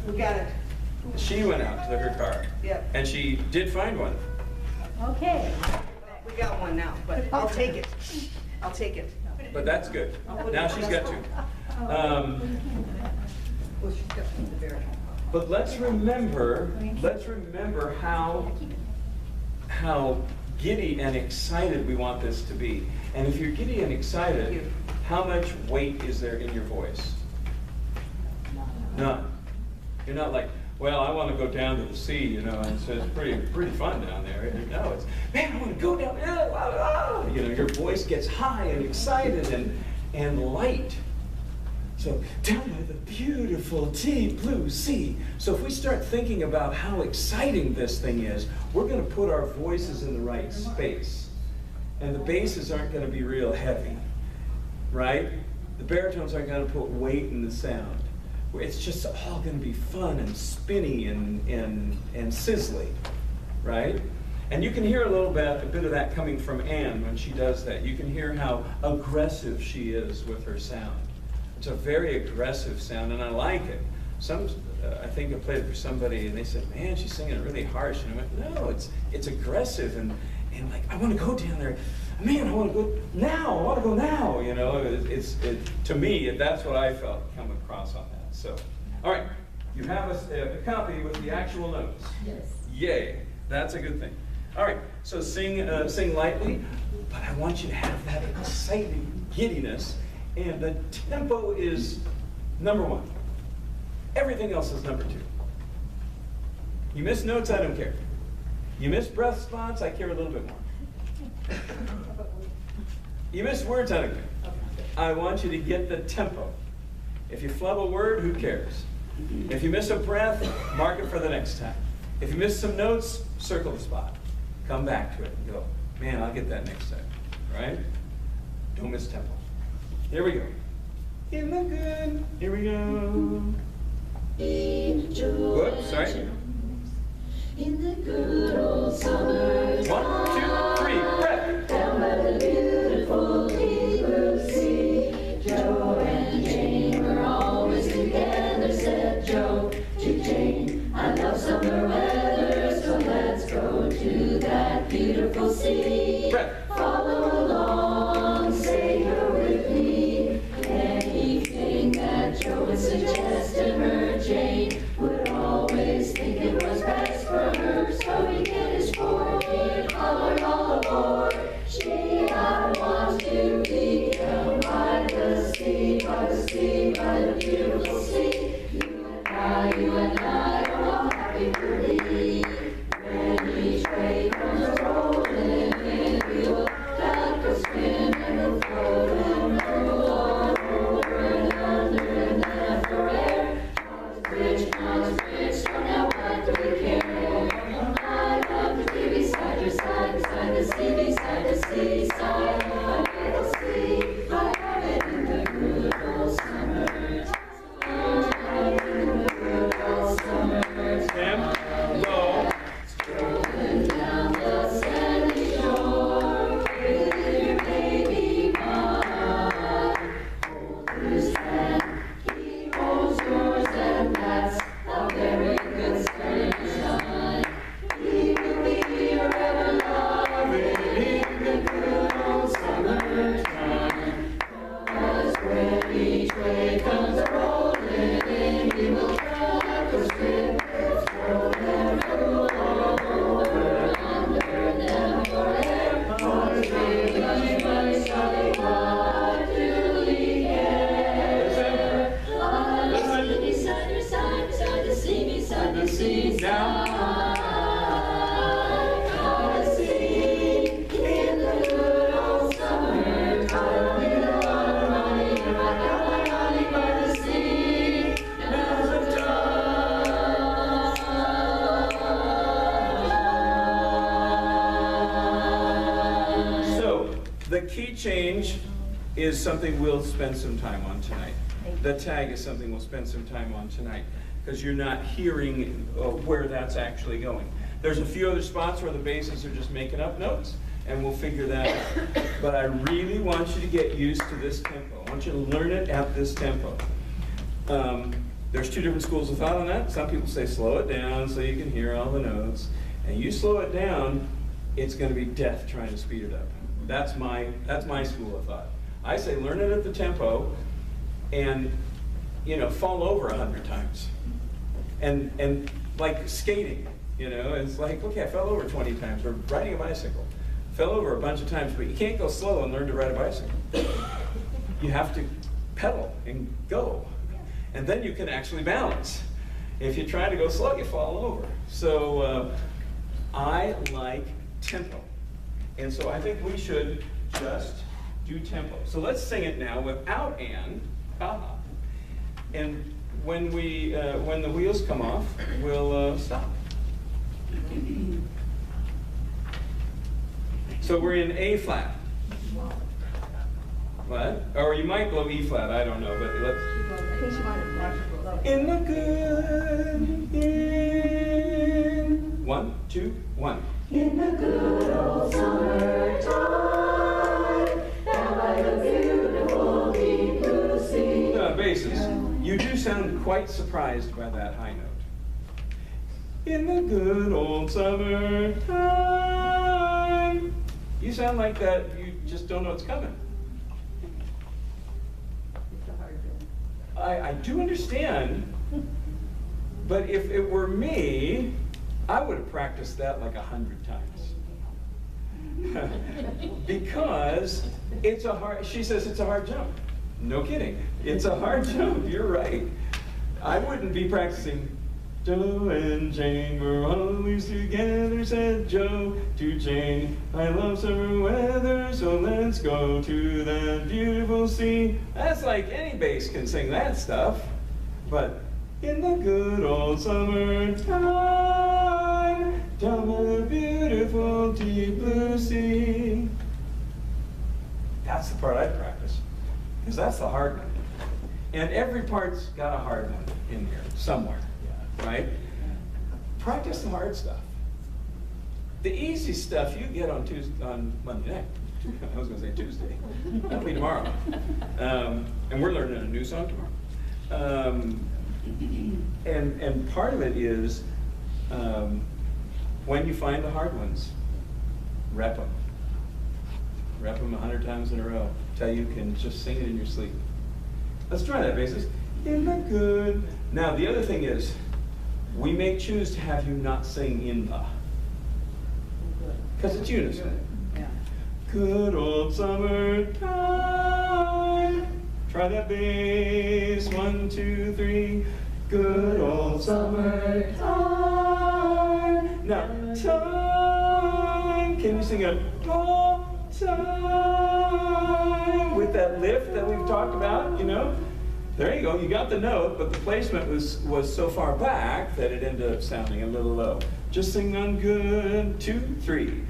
We got it. She went out to her car. Yep. And she did find one. Okay. We got one now, but I'll take it. I'll take it. But that's good. Now she's got two. Well, she's got the bear. But let's remember how giddy and excited we want this to be. And if you're giddy and excited, how much weight is there in your voice? None. You're not like, well, I want to go down to the sea, you know, and so it's pretty fun down there. No, it's, man, I want to go down there. You know, your voice gets high and excited and light. So, down by the beautiful deep blue sea. So if we start thinking about how exciting this thing is, we're going to put our voices in the right space. And the basses aren't going to be real heavy, right? The baritones aren't going to put weight in the sound. It's just all going to be fun and spinny and sizzly, right? And you can hear a bit of that coming from Anne when she does that. You can hear how aggressive she is with her sound. It's a very aggressive sound, and I like it. I think I played it for somebody, and they said, "Man, she's singing it really harsh." And I went, "No, it's aggressive, and like I want to go down there. Man, I want to go now. I want to go now." You know, to me, that's what I felt come across on that. So, all right, you have a copy with the actual notes. Yes. Yay, that's a good thing. All right, so sing lightly, but I want you to have that exciting giddiness. And the tempo is number one. Everything else is number two. You miss notes, I don't care. You miss breath spots, I care a little bit more. You miss words, I don't care. I want you to get the tempo. If you flub a word, who cares? If you miss a breath, mark it for the next time. If you miss some notes, circle the spot. Come back to it and go, man, I'll get that next time, right? Don't miss tempo. Here we go. In the good. Here we go. Whoops, sorry. In the good old summer. 1, 2, 3, breath. Down by the beautiful deep blue sea. Joe and Jane were always together, said Joe to Jane. I love summer weather, so let's go to that beautiful sea. Breath. Follow along, say her with me. Anything that Joe would suggest to her, Jane would always think it was best for her. So he get his fork, hollered all aboard. Gee, I want to be down by the sea, by the sea, by the beautiful sea. You and I are all happy for thee. When each wave comes rolling in, we will duck or swim and we'll float and roll on over and under and then after air. God's rich, so now what do we care? I love to be beside your side, beside the sea, side by the sea. I have it in the good old summer. In the good old summer. Sam, go. Strolling down the sandy shore with your baby mine. Hold his hand, he holds yours, and that's a very good starting sign. He will be your ever loving in the good old summertime. 'Cause when each wave comes rolling in, he will duck or swim, stroll and roll over, under them for air. Always really much sunny, what do we care? I love beside your side, beside the sea, beside the sea, side by the sea. In the good old summer, by the sea, as a So, the key change is something we'll spend some time on tonight. The tag is something we'll spend some time on tonight, because you're not hearing where that's actually going. There's a few other spots where the basses are just making up notes, and we'll figure that out. But I really want you to get used to this tempo. I want you to learn it at this tempo. There's two different schools of thought on that. Some people say slow it down so you can hear all the notes. And you slow it down, it's going to be death trying to speed it up. That's my school of thought. I say learn it at the tempo and, you know, fall over 100 times. And like skating, you know, it's like, okay, I fell over 20 times, or riding a bicycle. Fell over a bunch of times, but you can't go slow and learn to ride a bicycle. You have to pedal and go. And then you can actually balance. If you try to go slow, you fall over. So I like tempo. And so I think we should just do tempo. So let's sing it now without and, ha-ha. And when the wheels come off, we'll stop. So we're in A flat. What? Or you might blow E flat, I don't know, but let's. In the good, in. 1, 2, 1. In the good old summertime, down by the beautiful deep blue sea. Basses. You do sound quite surprised by that high note. In the good old summertime. You sound like that, you just don't know it's coming. I do understand, but if it were me, I would have practiced that like 100 times. Because it's a hard, she says it's a hard jump. No kidding. It's a hard jump, you're right. I wouldn't be practicing, Joe and Jane were always together, said Joe to Jane. I love summer weather, so let's go to that beautiful sea. That's like any bass can sing that stuff. But in the good old summertime, down by the beautiful deep blue sea. That's the part I'd practice, because that's the hard one. And every part's got a hard one in here, somewhere. Right? Practice the hard stuff. The easy stuff you get on Monday night. I was going to say Tuesday. That'll be tomorrow. And we're learning a new song tomorrow. And part of it is when you find the hard ones, rep them. Rep them 100 times in a row till you can just sing it in your sleep. Let's try that, bassist. In the good. Now the other thing is, we may choose to have you not sing in the, because it's unison. Yeah. Good old summertime. Try that bass. 1, 2, 3. Good old summertime. Now, time. Can you sing a time with that lift that we've talked about? You know. There you go, you got the note, but the placement was so far back that it ended up sounding a little low. Just sing on good, 2, 3.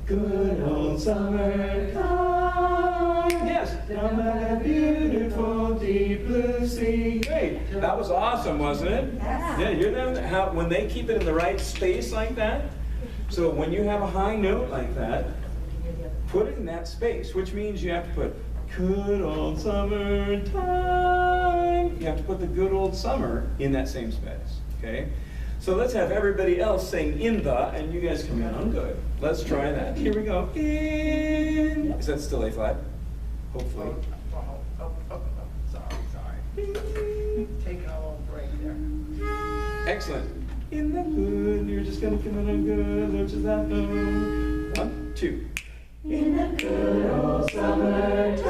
Good old summertime. Yes, down by that beautiful deep blue sea. Great, that was awesome, wasn't it? Yeah, you know how when they keep it in the right space like that? So when you have a high note like that, put it in that space, which means you have to put good old summertime. You have to put the good old summer in that same space, okay? So let's have everybody else sing in the, and you guys come in on good. Let's try that. Here we go. In. Is that still A flat? Hopefully. Sorry. Taking a little break there. Excellent. In the good, you're just gonna come in on good, which is that note. 1, 2. In the good old summertime,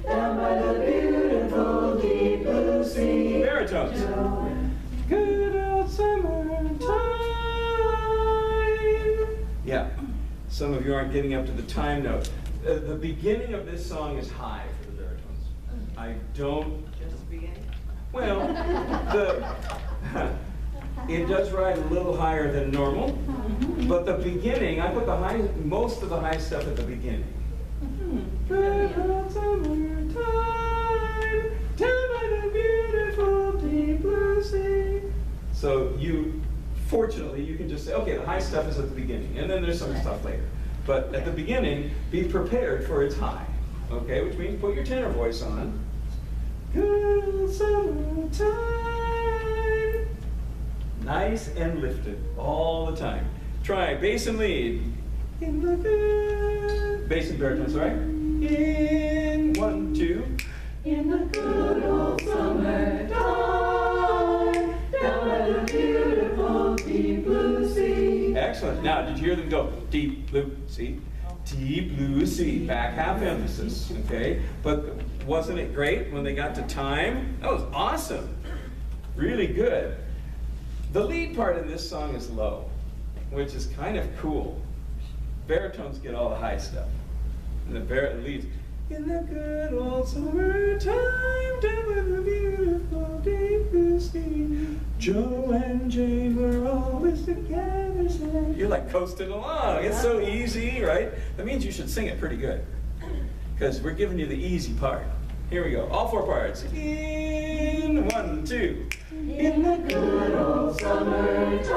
down by the beautiful deep blue sea. Baritones. Good old summertime. Yeah, some of you aren't getting up to the time note. The beginning of this song is high for the baritones. I don't. Just the beginning? Well, it does ride a little higher than normal, but the beginning, I put most of the high stuff at the beginning. Good old summertime, down by the beautiful deep blue sea. So fortunately, you can just say, okay, the high stuff is at the beginning, and then there's some stuff later. But at the beginning, be prepared for its high, okay? Which means put your tenor voice on. good summertime. Nice and lifted all the time. Try bass and lead. In the good, bass and baritone, sorry. In 1, 2. In the good old summertime, down by the beautiful deep blue sea. Excellent. Now, did you hear them go deep blue sea? Deep blue sea. Back half emphasis, okay? But wasn't it great when they got to time? That was awesome. Really good. The lead part in this song is low, which is kind of cool. Baritones get all the high stuff. And the leads, in the good old summertime, down by the beautiful deep blue sea, Joe and Jane were always together. You're like coasting along. It's so easy, right? That means you should sing it pretty good, because we're giving you the easy part. Here we go, all 4 parts. In 1, 2. In the good old summertime,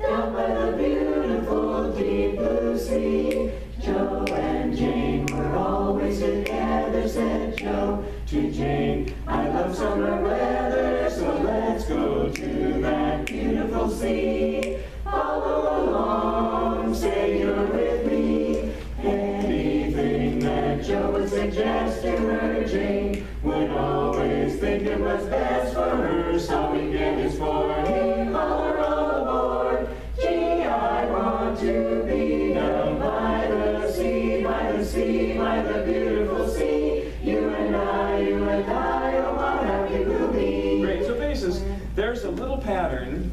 down by the beautiful deep blue sea, Joe and Jane were always together, said Joe to Jane. I love summer weather, so let's go to that beautiful sea. Follow along, say you're with me. Anything that Joe would suggest to her, Jane would always think it was best for her. So we get his 40 holler all aboard. Gee, I want to be down by the sea, by the sea, by the beautiful sea. You and I, oh, how happy we'll be. Great, so basses, there's a little pattern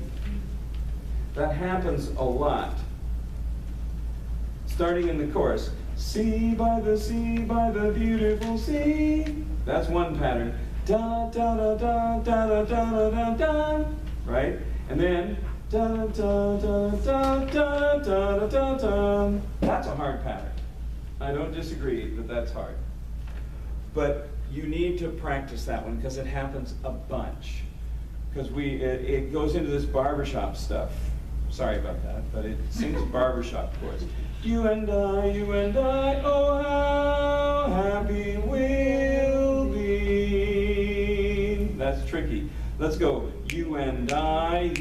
that happens a lot. Starting in the chorus, sea, by the beautiful sea. That's one pattern. Da da da da da da da da da, right? And then da da da da da da da da da. That's a hard pattern. I don't disagree that that's hard. But you need to practice that one because it happens a bunch. Because it goes into this barbershop stuff. Sorry about that, but it sings barbershop chords. You and I, oh how happy we'll be. That's tricky. Let's go. You and I,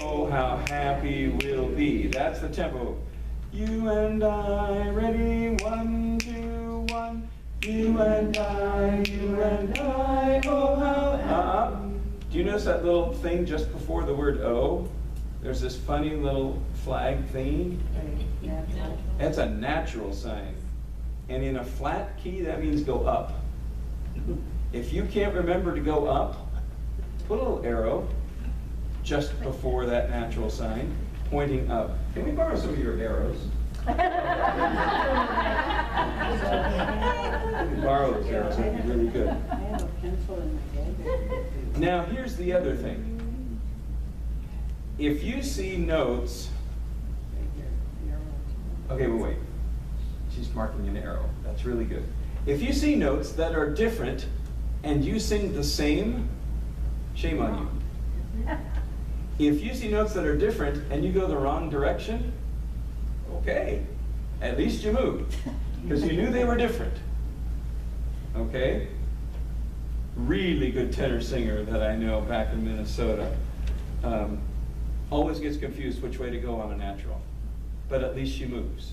oh how happy we'll be. That's the tempo. You and I, ready? 1, 2, 1. You and I, oh how. Do you notice that little thing just before the word oh? There's this funny little flag thing. That's a natural sign. And in a flat key, that means go up. If you can't remember to go up, put a little arrow just before that natural sign, pointing up. Can we borrow some of your arrows? Borrow those arrows, that'd be really good. I have a pencil in my bag. Now, here's the other thing. If you see notes, okay, wait. She's marking an arrow. That's really good. If you see notes that are different and you sing the same, shame on you. If you see notes that are different and you go the wrong direction, okay, at least you moved because you knew they were different. Okay? Really good tenor singer that I know back in Minnesota. Always gets confused which way to go on a natural, but at least she moves.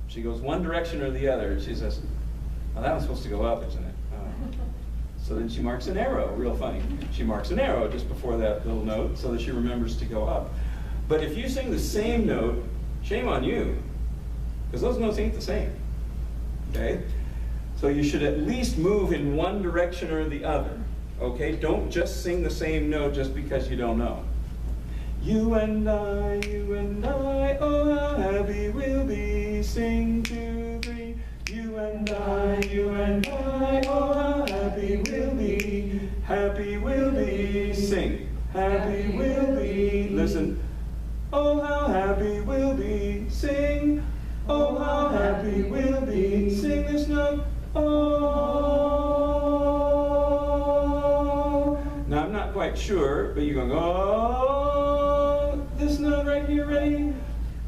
She goes one direction or the other, and she says, well, that one's supposed to go up, isn't it? So then she marks an arrow, real funny. She marks an arrow just before that little note so that she remembers to go up. But if you sing the same note, shame on you, because those notes ain't the same, okay? So you should at least move in one direction or the other, okay? Don't just sing the same note just because you don't know. You and I, oh how happy we'll be. Sing 2, 3. You and I, oh how happy we'll be. Happy we'll be. Sing. Happy we'll be. Listen. Oh how happy we'll be. Sing. Oh how happy we'll be. Sing this note. Oh. Now I'm not quite sure, but you're going to go. Oh. This note right here, ready?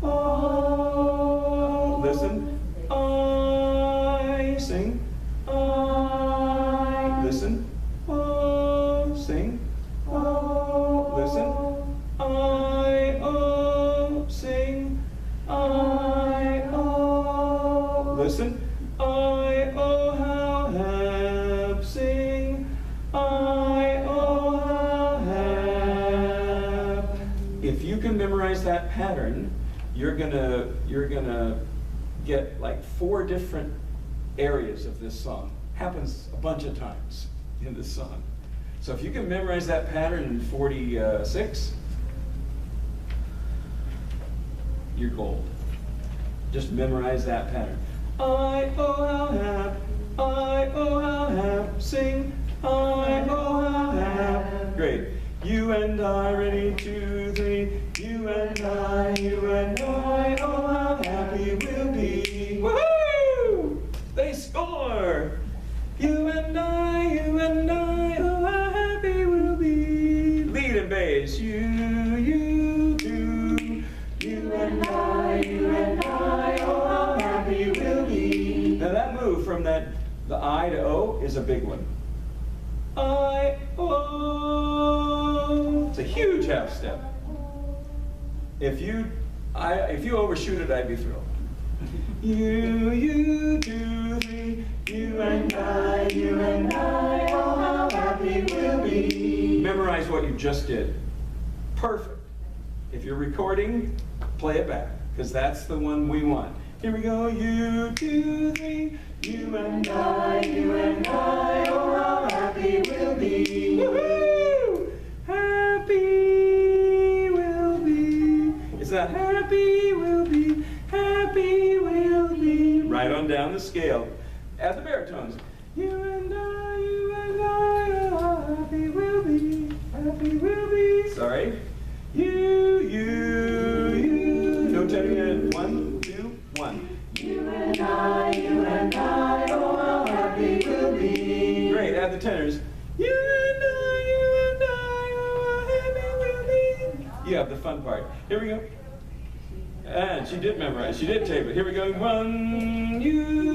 Oh, listen. I sing. I memorize that pattern, you're gonna get like 4 different areas of this song. Happens a bunch of times in this song. So if you can memorize that pattern in 46, you're gold. Just memorize that pattern. I, oh, how happy, I, oh, how happy, sing, I, oh, how happy. Great. You and I, ready, 2, 3. You and I, oh, how happy we'll be. Woohoo! They score! You and I, oh, how happy we'll be. Lead and bass, you do. You and I, oh, how happy we'll be. Now that move from the I to O is a big one. I, oh. It's a huge half step. If you overshoot it, I'd be thrilled. You, 2, 3, you and I, oh, how happy we'll be. Memorize what you just did. Perfect. If you're recording, play it back, because that's the one we want. Here we go, you, 2, 3, you and I, oh, how happy we'll be. Woohoo! Happy we'll be. It's not happy we'll be, happy we'll be. Right on down the scale. At the baritones. You and I, oh, how happy we'll be, happy we'll be. Sorry. You. No telling it. 1, 2, 1. You and I, oh, how happy we'll be. Great, add the tenors. You and I, oh, how happy we'll be. You have the fun part. Here we go. And she did memorize, she did tape it. Here we go. 1, you.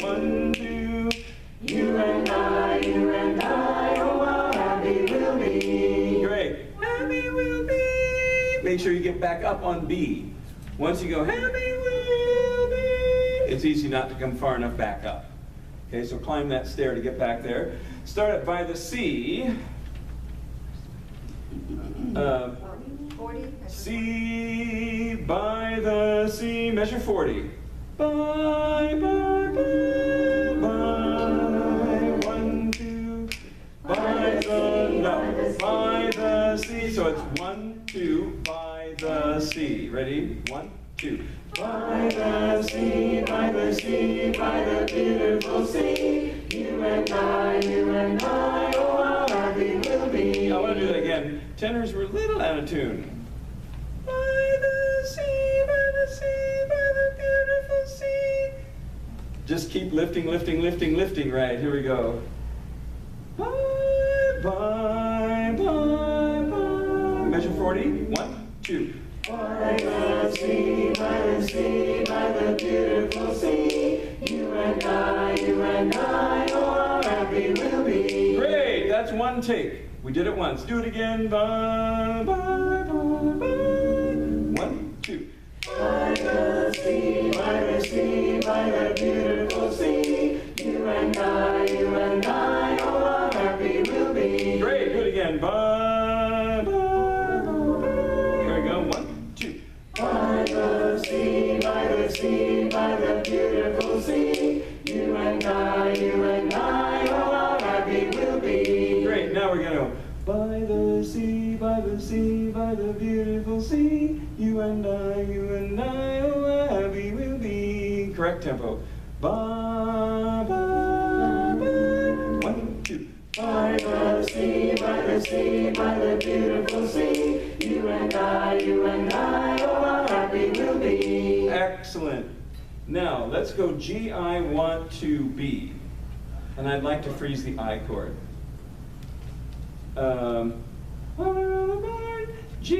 1, 2. You and I, oh, how happy we'll be. Great. Happy we'll be. Make sure you get back up on B. Once you go, happy we'll be, it's easy not to come far enough back up. Okay, so climb that stair to get back there. Start it by the C. 40. C, by the C, measure 40. By, 1, 2, by the C, so it's 1, 2, by the C. Ready? 1, 2. By the C, by the C, by the beautiful sea. You and I, oh, how happy we'll be. I want to do that again. Tenors were a little out of tune. By the sea, by the sea, by the beautiful sea. Just keep lifting. Right, here we go. Bye. Measure 40. 1, 2. By the sea, by the beautiful sea. You and I, oh, how happy we'll be. Great, that's one take. We did it once. Do it again. Bye. 1, 2. By the sea, by the beautiful sea. You and I, oh, how happy we'll be. Great, do it again. Bye. Here we go. 1, 2. By the sea, by the beautiful sea. You and I, oh, how happy we'll be. Great, now we're gonna go. By the sea, by the beautiful sea. You and I, oh, how happy we'll be. Correct tempo. Bye. 1, 2. By the sea, by the beautiful sea. You and I, oh, how happy we'll be. Excellent. Now, let's go G, I want to B. And I'd like to freeze the I chord. G,